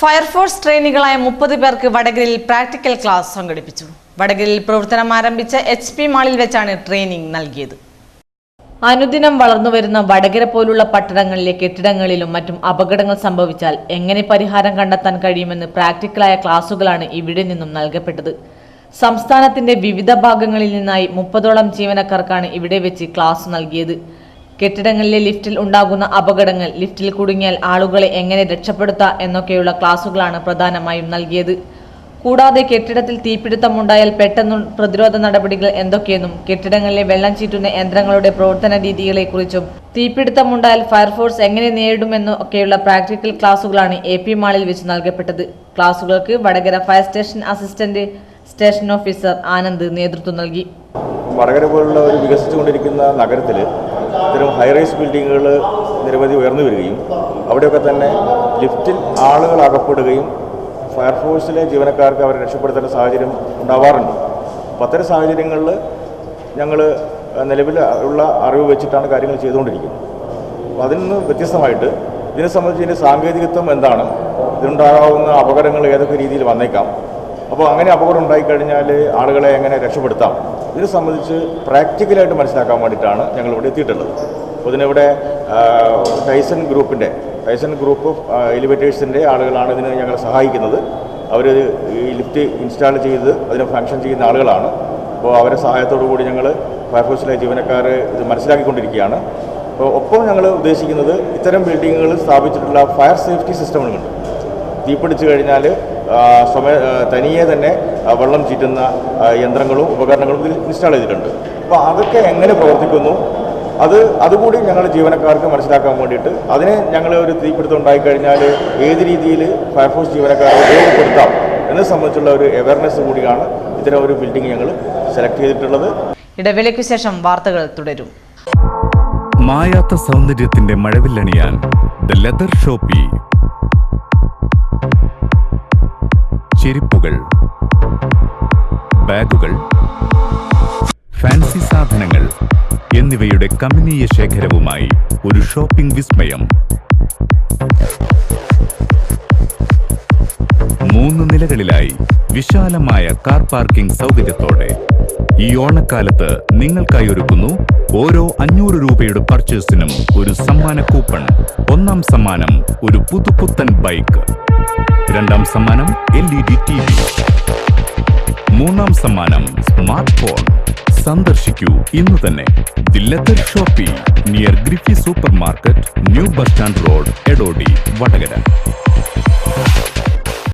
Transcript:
Fire force ട്രെയിനികളായ 30 പേർക്ക് വടകരയിൽ practical class സംഘടിപ്പിച്ചു. വടകരയിൽ പ്രവർത്തനം ആരംഭിച്ച HP മാളിൽ വെച്ചാണ് ട്രെയിനിങ് നൽകിയത്. അനുദിനം വളർന്നുവരുന്ന വടകര പോലുള്ള പട്ടണങ്ങളിലെ കെട്ടിടങ്ങളിലും മറ്റും അപകടങ്ങൾ സംഭവിച്ചാൽ എങ്ങനെ പരിഹാരം കണ്ടെത്താൻ കഴിയുമെന്ന് പ്രാക്ടിക്കലായ ക്ലാസുകളാണ് ഇവിടെ നിന്നും നൽകപ്പെട്ടത്. സംസ്ഥാനത്തിന്റെ വിവിധ ഭാഗങ്ങളിൽ നിന്നായി 30ഓളം ജീവനക്കാർക്കാണ് ഇവിടെ വെച്ച് ക്ലാസ് നൽകിയത്. കെട്ടിടങ്ങളിലെ ലിഫ്റ്റിൽ ഉണ്ടാകുന്ന അപകടങ്ങൾ, ലിഫ്റ്റിൽ കുടുങ്ങിയാൽ ആളുകളെ എങ്ങനെ രക്ഷപ്പെടുത്താം എന്നൊക്കെയുള്ള ക്ലാസുകളാണ് പ്രധാനമായും നൽകിയത്. കൂടാതെ കെട്ടിടത്തിൽ തീപിടുത്തമുണ്ടായാൽ പെട്ടെന്ന് പ്രതിരോധ നടപടികൾ എന്തൊക്കെയെന്നും കെട്ടിടങ്ങളിലെ വെള്ളം ചീറ്റുന്ന യന്ത്രങ്ങളുടെ പ്രവർത്തന രീതികളെക്കുറിച്ചും തീപിടുത്തമുണ്ടായാൽ ഫയർഫോഴ്സ് എങ്ങനെ നേരിടുമെന്നും ഒക്കെയുള്ള പ്രാക്ടിക്കൽ ക്ലാസുകളാണ് AP മാളിൽ വെച്ച് നൽകപ്പെട്ടത്. ക്ലാസുകൾക്ക് Vadakara fire station assistant station officer Anand നേതൃത്വം നൽകി. വടകര പോലുള്ള ഒരു വികസിച്ചുകൊണ്ടിരിക്കുന്ന നഗരത്തിൽ ഇത്തരം ഹൈറൈസ് ബിൽഡിങ്ങുകൾ നിരവധി ഉയർന്നു വരികയും അവിടെയൊക്കെ തന്നെ ലിഫ്റ്റിൽ ആളുകൾ അകപ്പെടുകയും ഫയർഫോഴ്സിലെ ജീവനക്കാർക്ക് അവരെ രക്ഷപ്പെടുത്തേണ്ട സാഹചര്യം ഉണ്ടാവാറുണ്ട്. അപ്പോൾ അത്തരം സാഹചര്യങ്ങളിൽ ഞങ്ങൾ നിലവിൽ ഉള്ള അറിവ് വെച്ചിട്ടാണ് കാര്യങ്ങൾ ചെയ്തുകൊണ്ടിരിക്കുന്നത്. അപ്പോൾ അതിൽ നിന്ന് വ്യത്യസ്തമായിട്ട് ഇതിനെ സംബന്ധിച്ച് ഇതിൻ്റെ സാങ്കേതികത്വം എന്താണ്, ഇതിനുണ്ടാകാവുന്ന അപകടങ്ങൾ ഏതൊക്കെ രീതിയിൽ വന്നേക്കാം, അപ്പോൾ അങ്ങനെ അപകടം ഉണ്ടായിക്കഴിഞ്ഞാൽ ആളുകളെ എങ്ങനെ രക്ഷപ്പെടുത്താം, ഇതിനെ സംബന്ധിച്ച് പ്രാക്ടിക്കലായിട്ട് മനസ്സിലാക്കാൻ വേണ്ടിയിട്ടാണ് ഞങ്ങളിവിടെ എത്തിയിട്ടുള്ളത്. അപ്പോൾ ഇതിനിവിടെ ടൈസൺ ഗ്രൂപ്പ് ഓഫ് എലിവേറ്റേഴ്സിൻ്റെ ആളുകളാണ് ഇതിന് ഞങ്ങളെ സഹായിക്കുന്നത്. അവർ ഈ ലിഫ്റ്റ് ഇൻസ്റ്റാൾ ചെയ്ത് അതിന് ഫങ്ഷൻ ചെയ്യുന്ന ആളുകളാണ്. അപ്പോൾ അവരുടെ സഹായത്തോടു കൂടി ഞങ്ങൾ ഫയർഫോഴ്സിലെ ജീവനക്കാർ ഇത് മനസ്സിലാക്കിക്കൊണ്ടിരിക്കുകയാണ്. അപ്പോൾ ഒപ്പം ഞങ്ങൾ ഉദ്ദേശിക്കുന്നത് ഇത്തരം ബിൽഡിങ്ങുകൾ സ്ഥാപിച്ചിട്ടുള്ള ഫയർ സേഫ്റ്റി സിസ്റ്റങ്ങളുണ്ട്. തീപിടിച്ചു കഴിഞ്ഞാൽ തനിയെ തന്നെ വെള്ളം ചീറ്റുന്ന യന്ത്രങ്ങളും ഉപകരണങ്ങളും ഇതിൽ ഇൻസ്റ്റാൾ ചെയ്തിട്ടുണ്ട്. അപ്പോൾ അതൊക്കെ എങ്ങനെ പ്രവർത്തിക്കുന്നു അതുകൂടി ഞങ്ങൾ ജീവനക്കാർക്ക് മനസ്സിലാക്കാൻ വേണ്ടിയിട്ട് അതിനെ ഞങ്ങൾ ഒരു തീപിടുത്തം ഉണ്ടായിക്കഴിഞ്ഞാൽ ഏത് രീതിയിൽ ഫയർഫോഴ്സ് ജീവനക്കാരെ ഉപയോഗപ്പെടുത്താം എന്നെ സംബന്ധിച്ചുള്ള ഒരു അവയർനെസ് കൂടിയാണ് ഇത്തരം ഒരു ബിൽഡിംഗ് ഞങ്ങൾ സെലക്ട് ചെയ്തിട്ടുള്ളത്. ഇടവേളയ്ക്ക് ശേഷം വാർത്തകൾ തുടരും. മായാത്ത സൗന്ദര്യത്തിന്റെ മഴവില്ലണിയാൻ ദ ലെതർ ഷോപ്പി. ചെരുപ്പുകൾ, ബാഗുകൾ, ഫാൻസി സാധനങ്ങൾ എന്നിവയുടെ കമനീയ ശേഖരവുമായി ഒരു ഷോപ്പിംഗ് വിസ്മയം. 3 നിലകളിലായി വിശാലമായ കാർ പാർക്കിംഗ് സൗകര്യത്തോടെ ഈ ഓണക്കാലത്ത് നിങ്ങൾക്കായി ഒരുക്കുന്നു ഓരോ 500 രൂപയുടെ പർച്ചേസിനും ഒരു സമ്മാന കൂപ്പൺ. 1ാം സമ്മാനം ഒരു പുതുപുത്തൻ ബൈക്ക്, 2ാം സമ്മാനം LED TV, 3ാം സമ്മാനം സ്മാർട്ട് ഫോൺ. സന്ദർശിക്കൂ ഇന്ന് തന്നെ the leather Shopee, near ഗ്രിഫി super market, new bus stand road, Edodi, Vadakara.